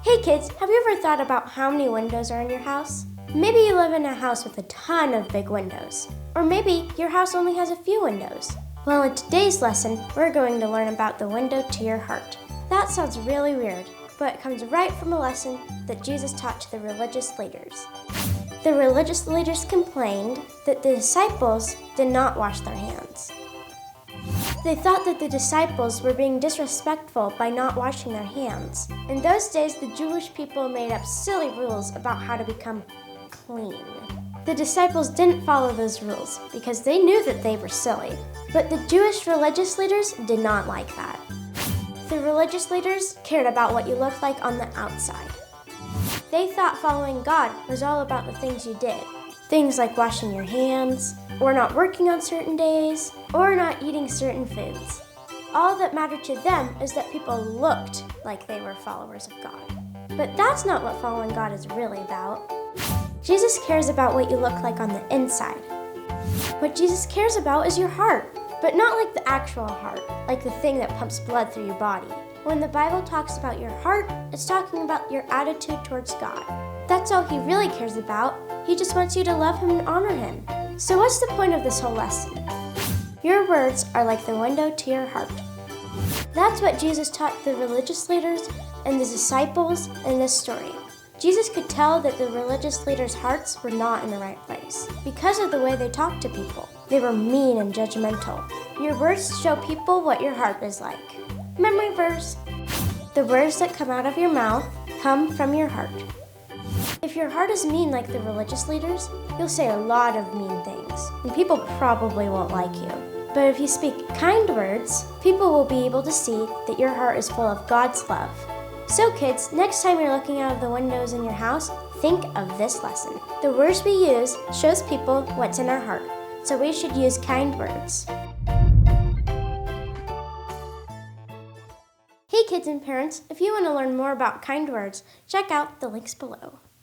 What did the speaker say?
Hey kids, have you ever thought about how many windows are in your house? Maybe you live in a house with a ton of big windows. Or maybe your house only has a few windows. Well, in today's lesson, we're going to learn about the window to your heart. That sounds really weird, but it comes right from a lesson that Jesus taught to the religious leaders. The religious leaders complained that the disciples did not wash their hands. They thought that the disciples were being disrespectful by not washing their hands. In those days, the Jewish people made up silly rules about how to become clean. The disciples didn't follow those rules because they knew that they were silly. But the Jewish religious leaders did not like that. The religious leaders cared about what you looked like on the outside. They thought following God was all about the things you did. Things like washing your hands, or not working on certain days, or not eating certain foods. All that mattered to them is that people looked like they were followers of God. But that's not what following God is really about. Jesus cares about what you look like on the inside. What Jesus cares about is your heart, but not like the actual heart, like the thing that pumps blood through your body. When the Bible talks about your heart, it's talking about your attitude towards God. That's all He really cares about. He just wants you to love Him and honor Him. So what's the point of this whole lesson? Your words are like the window to your heart. That's what Jesus taught the religious leaders and the disciples in this story. Jesus could tell that the religious leaders' hearts were not in the right place because of the way they talked to people. They were mean and judgmental. Your words show people what your heart is like. Memory verse: the words that come out of your mouth come from your heart. If your heart is mean like the religious leaders, you'll say a lot of mean things, and people probably won't like you. But if you speak kind words, people will be able to see that your heart is full of God's love. So kids, next time you're looking out of the windows in your house, think of this lesson. The words we use shows people what's in our heart, so we should use kind words. Hey kids and parents, if you want to learn more about kind words, check out the links below.